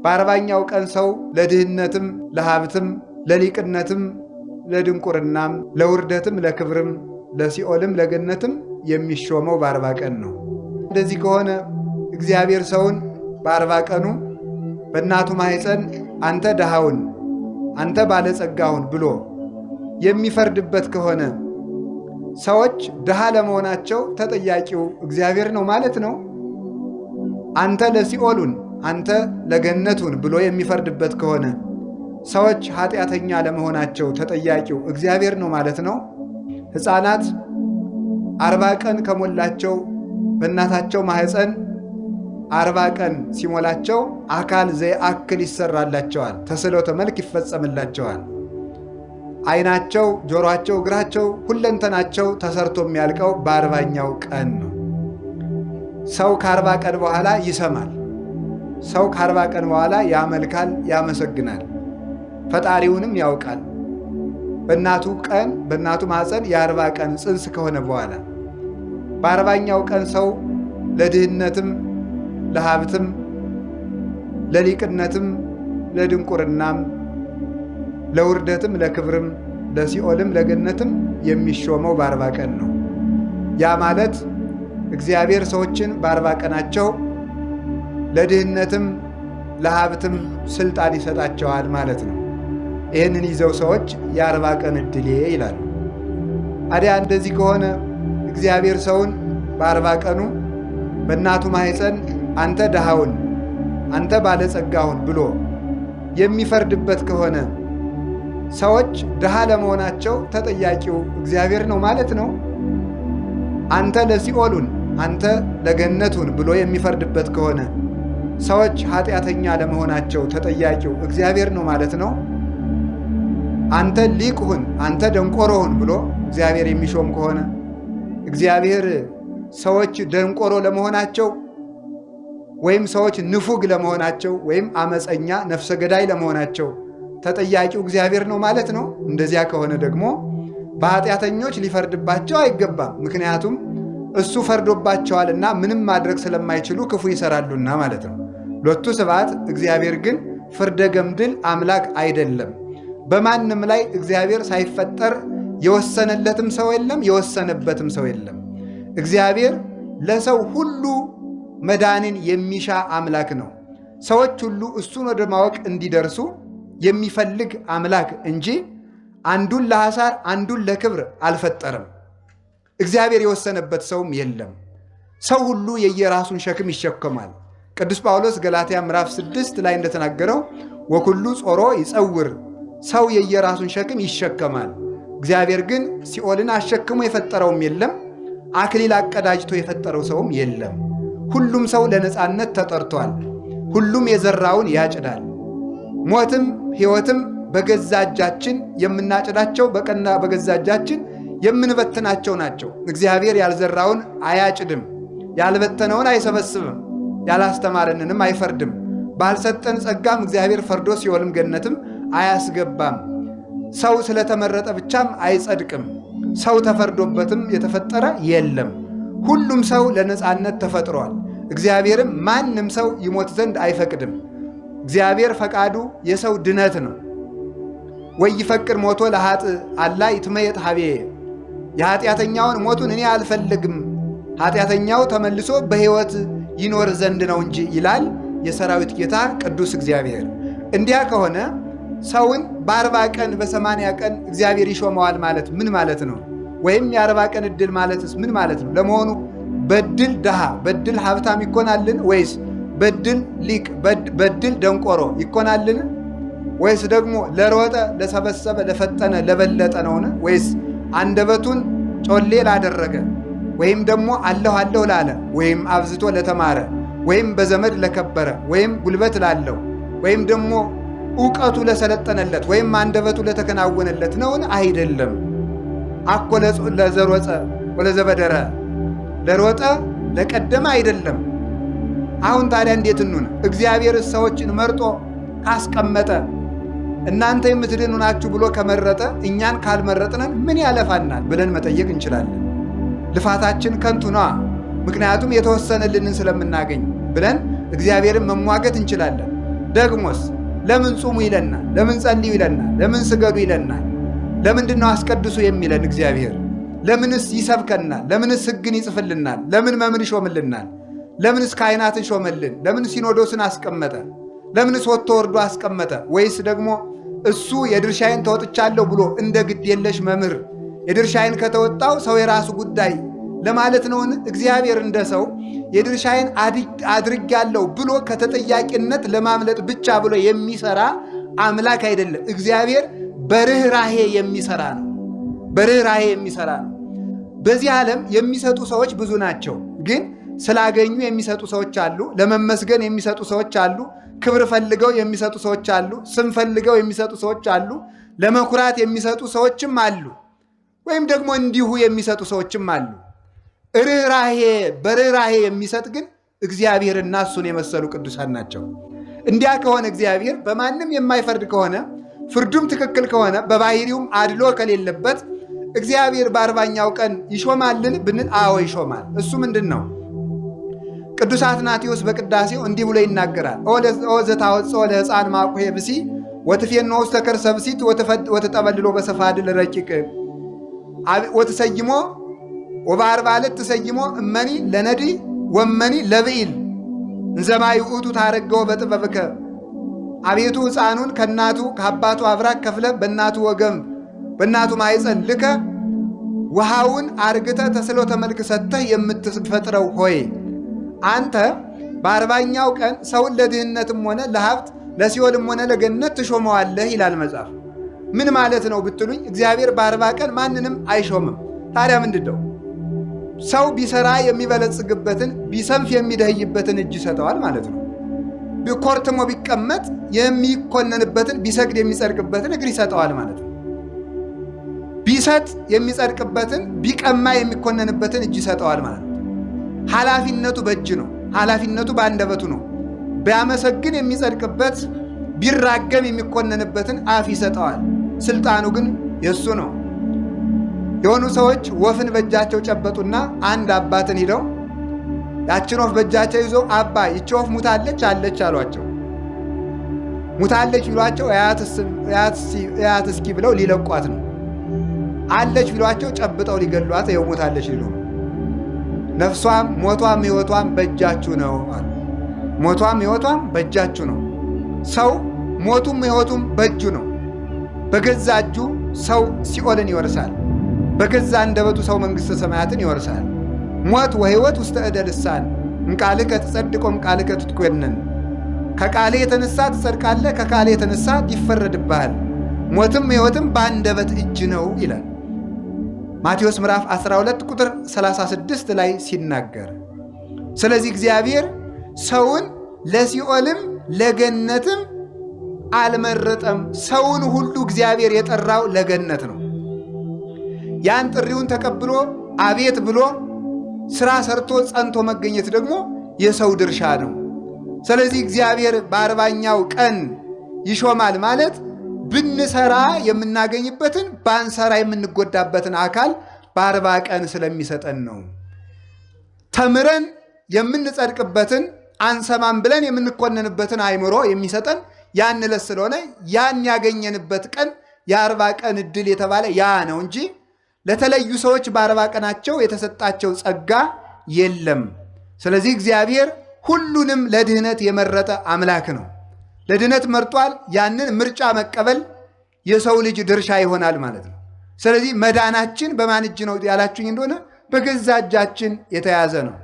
በአርባኛው ቀን ሰው ለድህነትም ለሀብትም ለሊቅነትም ለድንቁርናም ለውርደትም ለክብርም ለሲኦልም ለገነትም የሚሾመው በ40 ቀን ነው። እንደዚህ ከሆነ እግዚአብሔር ሰውን በ40 ቀኑ በእናቱ ማህፀን አንተ ድሃውን አንተ ባለጸጋውን ብሎ የሚፈርድበት ከሆነ ሰዎች ድሃ ለመሆናቸው ተጠያቂው እግዚአብሔር ነው ማለት ነው። አንተ ለሲኦሉን አንተ ለገነቱን ብሎ የሚፈርድበት ከሆነ ሰዎች ኃጢአተኛ ለመሆናቸው ተጠያቂው እግዚአብሔር ነው ማለት ነው። ሕፃናት 40 ቀን ከሞላቸው በእናታቸው ማህፀን 40 ቀን ሲሞላቸው አካል ዘየአክል ይሰራላቸዋል፣ ተስሎተ መልክ ይፈጸምላቸዋል። ዓይናቸው፣ ጆሮአቸው፣ እግራቸው ሁለንተናቸው ተሰርቶ የሚያልቀው በ40ኛው ቀን ነው። ሰው ከ40 ቀን በኋላ ይሰማል። ሰው ከ40 ቀን በኋላ ያመልካል፣ ያመሰግናል፣ ፈጣሪውንም ያውቃል። በእናቱ ቀን በእናቱ ማህፀን የ40 ቀን ጽንስ ከሆነ በኋላ በ40ኛው ቀን ሰው ለድህነትም ለሀብትም ለሊቅነትም ለድንቁርናም ለውርደትም ለክብርም ለሲኦልም ለገነትም የሚሾመው በ40 ቀን ነው። ያ ማለት እግዚአብሔር ሰዎችን በ40 ቀናቸው ለድህነትም ለሀብትም ስልጣን ይሰጣቸዋል ማለት ነው። ይህንን ይዘው ሰዎች የ40 ቀን ዕድሌ ይላሉ። ታዲያ እንደዚህ ከሆነ እግዚአብሔር ሰውን በ40 ቀኑ በእናቱ ማህፀን አንተ ድሃውን አንተ ባለጸጋውን ብሎ የሚፈርድበት ከሆነ ሰዎች ድሃ ለመሆናቸው ተጠያቂው እግዚአብሔር ነው ማለት ነው። አንተ ለሲኦሉን አንተ ለገነቱን ብሎ የሚፈርድበት ከሆነ ሰዎች ኃጢአተኛ ለመሆናቸው ተጠያቂው እግዚአብሔር ነው ማለት ነው። አንተ ሊቅ ሁን አንተ ደንቆሮ ሁን ብሎ እግዚአብሔር የሚሾም ከሆነ እግዚአብሔር ሰዎች ደንቆሮ ለመሆናቸው ወይም ሰዎች ንፉግ ለመሆናቸው ወይም አመፀኛ ነፍሰ ገዳይ ለመሆናቸው ተጠያቂው እግዚአብሔር ነው ማለት ነው። እንደዚያ ከሆነ ደግሞ በኃጢአተኞች ሊፈርድባቸው አይገባም። ምክንያቱም እሱ ፈርዶባቸዋልና ምንም ማድረግ ስለማይችሉ ክፉ ይሰራሉና ማለት ነው። ሎቱ ስብሐት። እግዚአብሔር ግን ፍርደ ገምድል አምላክ አይደለም። በማንም ላይ እግዚአብሔር ሳይፈጠር የወሰነለትም ሰው የለም፣ የወሰነበትም ሰው የለም። እግዚአብሔር ለሰው ሁሉ መዳንን የሚሻ አምላክ ነው። ሰዎች ሁሉ እሱን ወደ ማወቅ እንዲደርሱ የሚፈልግ አምላክ እንጂ አንዱን ለሐሳር አንዱን ለክብር አልፈጠረም። እግዚአብሔር የወሰነበት ሰውም የለም። ሰው ሁሉ የየራሱን ሸክም ይሸከማል። ቅዱስ ጳውሎስ ገላትያ ምዕራፍ 6 ላይ እንደተናገረው ወኩሉ ጾሮ ይጸውር፣ ሰው የየራሱን ሸክም ይሸከማል። እግዚአብሔር ግን ሲኦልን አሸክሞ የፈጠረውም የለም፣ አክሊል አቀዳጅቶ የፈጠረው ሰውም የለም። ሁሉም ሰው ለነጻነት ተጠርቷል። ሁሉም የዘራውን ያጭዳል። ሞትም ሕይወትም በገዛ እጃችን የምናጭዳቸው በቀና በገዛ እጃችን የምንበትናቸው ናቸው። እግዚአብሔር ያልዘራውን አያጭድም፣ ያልበተነውን አይሰበስብም፣ ያላስተማረንንም አይፈርድም። ባልሰጠን ጸጋም እግዚአብሔር ፈርዶ ሲኦልም ገነትም አያስገባም። ሰው ስለተመረጠ ብቻም አይጸድቅም። ሰው ተፈርዶበትም የተፈጠረ የለም። ሁሉም ሰው ለነጻነት ተፈጥሯል። እግዚአብሔርም ማንም ሰው ይሞት ዘንድ አይፈቅድም። እግዚአብሔር ፈቃዱ የሰው ድነት ነው። ወይፈቅድ ሞቶ ለኃጥ አላ ይትመየጥ ሀቤ፣ የኃጢአተኛውን ሞቱን እኔ አልፈልግም፣ ኃጢአተኛው ተመልሶ በሕይወት ይኖር ዘንድ ነው እንጂ ይላል የሰራዊት ጌታ ቅዱስ እግዚአብሔር። እንዲያ ከሆነ ሰውን በ40 ቀን በ80 ቀን እግዚአብሔር ይሾመዋል ማለት ምን ማለት ነው? ወይም የ40 ቀን ዕድል ማለትስ ምን ማለት ነው? ለመሆኑ በድል ድሃ በድል ሀብታም ይኮናልን? ወይስ በድል ሊቅ በድል ደንቆሮ ይኮናልን? ወይስ ደግሞ ለሮጠ ለሰበሰበ ለፈጠነ ለበለጠ ነውን? ወይስ አንደበቱን ጮሌ ላደረገ ወይም ደግሞ አለሁ አለሁ ላለ ወይም አብዝቶ ለተማረ ወይም በዘመድ ለከበረ ወይም ጉልበት ላለው ወይም ደግሞ ዕውቀቱ ለሰለጠነለት ወይም አንደበቱ ለተከናወነለት ነውን? አይደለም። አኮ ለዘሮጸ ወለዘበደረ፣ ለሮጠ ለቀደመ አይደለም። አሁን ታዲያ እንዴት እንሁን? እግዚአብሔር ሰዎችን መርጦ ካስቀመጠ እናንተ የምትድኑ ናችሁ ብሎ ከመረጠ እኛን ካልመረጥነን ምን ያለፋናል ብለን መጠየቅ እንችላለን። ልፋታችን ከንቱ ነዋ። ምክንያቱም የተወሰነልንን ስለምናገኝ ብለን እግዚአብሔርን መሟገት እንችላለን። ደግሞስ ለምን ጹሙ ይለናል? ለምን ጸልዩ ይለናል? ለምን ስገዱ ይለናል? ለምንድነው አስቀድሱ የሚለን እግዚአብሔር? ለምንስ ይሰብከናል? ለምንስ ሕግን ይጽፍልናል? ለምን መምህር ይሾምልናል? ለምንስ ካህናትን ሾመልን? ለምንስ ሲኖዶስን አስቀመጠ? ለምንስ ወጥቶ ወርዶ አስቀመጠ? ወይስ ደግሞ እሱ የድርሻዬን ተወጥቻለሁ ብሎ እንደ ግድ የለሽ መምህር የድርሻዬን ከተወጣው ሰው የራሱ ጉዳይ ለማለት ነውን? እግዚአብሔር እንደ ሰው የድርሻዬን አድርጌያለሁ ብሎ ከተጠያቂነት ለማምለጥ ብቻ ብሎ የሚሰራ አምላክ አይደለም። እግዚአብሔር በርህራሄ የሚሰራ ነው። በርህራሄ የሚሰራ ነው። በዚህ ዓለም የሚሰጡ ሰዎች ብዙ ናቸው። ግን ስላገኙ የሚሰጡ ሰዎች አሉ። ለመመስገን የሚሰጡ ሰዎች አሉ። ክብር ፈልገው የሚሰጡ ሰዎች አሉ። ስም ፈልገው የሚሰጡ ሰዎች አሉ። ለመኩራት የሚሰጡ ሰዎችም አሉ። ወይም ደግሞ እንዲሁ የሚሰጡ ሰዎችም አሉ። በርህራሄ የሚሰጥ ግን እግዚአብሔርና እሱን የመሰሉ ቅዱሳን ናቸው። እንዲያ ከሆነ እግዚአብሔር በማንም የማይፈርድ ከሆነ ፍርዱም ትክክል ከሆነ በባህሪውም አድሎ ከሌለበት እግዚአብሔር በ40ኛው ቀን ይሾማልን ብንል አዎ ይሾማል። እሱ ምንድን ነው? ቅዱስ አትናቴዎስ በቅዳሴው እንዲህ ብሎ ይናገራል። ኦ ዘታወፅኦ ለሕፃን ማቁሄ ብሲ ወትፌኖ ውስተ ከርሰ ብሲት ወተጠበልሎ በሰፋድል ረቂቅ ወትሰይሞ ወበአርባ ዕለት ተሰይሞ እመኒ ለነዲ ወመኒ ለብኢል እንዘማይ ውእቱ ታረገው በጥበብከ። አቤቱ ሕፃኑን ከእናቱ ከአባቱ አብራክ ከፍለ በእናቱ ወገም በእናቱ ማይፀን ልከ ውሃውን አርግተ ተስሎተ መልክ ሰጥተህ የምትፈጥረው ሆይ አንተ በ40ኛው ቀን ሰውን ለድህነትም ሆነ ለሀብት ለሲኦልም ሆነ ለገነት ትሾመዋለህ ይላል መጽሐፍ። ምን ማለት ነው ብትሉኝ፣ እግዚአብሔር በ40 ቀን ማንንም አይሾምም። ታዲያ ምንድነው? ሰው ቢሰራ የሚበለጽግበትን ቢሰንፍ የሚደህይበትን እጅ ይሰጠዋል ማለት ነው። ቢኮርትሞ ቢቀመጥ የሚኮነንበትን ቢሰግድ የሚጸድቅበትን እግር ይሰጠዋል ማለት ነው። ቢሰጥ የሚጸድቅበትን ቢቀማ የሚኮነንበትን እጅ ይሰጠዋል ማለት ነው። ኃላፊነቱ በእጅ ነው። ኃላፊነቱ በአንደበቱ ነው። ቢያመሰግን የሚጸድቅበት ቢራገም የሚኮነንበትን አፍ ይሰጠዋል። ስልጣኑ ግን የሱ ነው። የሆኑ ሰዎች ወፍን በእጃቸው ጨበጡና አንድ አባትን ሂደው ያችን ወፍ በእጃቸው ይዘው አባ ይቺ ወፍ ሙታለች አለች አሏቸው። ሙታለች ቢሏቸው እያት እስኪ ብለው ሊለቋት ነው። አለች ቢሏቸው ጨብጠው ሊገሏት ይኸው ሙታለች ሊሉ ነው። ነፍሷም ሞቷም ሕይወቷም በእጃችሁ ነው አሉ። ሞቷም ሕይወቷም በእጃችሁ ነው። ሰው ሞቱም ሕይወቱም በእጁ ነው። በገዛ እጁ ሰው ሲኦልን ይወርሳል። በገዛ አንደበቱ ሰው መንግሥተ ሰማያትን ይወርሳል። ሞት ወሕይወት ውስተ እደ ልሳን እምቃልከ ትጸድቅ እምቃልከ ትትኮነን። ከቃሌ የተነሳ ትጸድቃለህ፣ ከቃሌ የተነሳ ይፈረድብሃል። ሞትም ሕይወትም በአንደበት እጅ ነው ይላል ማቴዎስ ምዕራፍ 12 ቁጥር 36 ላይ ሲናገር። ስለዚህ እግዚአብሔር ሰውን ለሲኦልም ለገነትም አልመረጠም። ሰውን ሁሉ እግዚአብሔር የጠራው ለገነት ነው። ያን ጥሪውን ተቀብሎ አቤት ብሎ ስራ ሰርቶ ጸንቶ መገኘት ደግሞ የሰው ድርሻ ነው። ስለዚህ እግዚአብሔር በ40ኛው ቀን ይሾማል ማለት ብንሰራ የምናገኝበትን ባንሰራ የምንጎዳበትን አካል በ40 ቀን ስለሚሰጠን ነው። ተምረን የምንጸድቅበትን አንሰማም ብለን የምንኮነንበትን አእምሮ የሚሰጠን ያን ዕለት ስለሆነ ያን ያገኘንበት ቀን የ40 ቀን ዕድል የተባለ ያ ነው እንጂ ለተለዩ ሰዎች በ40 ቀናቸው የተሰጣቸው ጸጋ የለም። ስለዚህ እግዚአብሔር ሁሉንም ለድህነት የመረጠ አምላክ ነው። ለድህነት መርጧል። ያንን ምርጫ መቀበል የሰው ልጅ ድርሻ ይሆናል ማለት ነው። ስለዚህ መዳናችን በማን እጅ ነው ያላችሁኝ እንደሆነ በገዛ እጃችን የተያዘ ነው።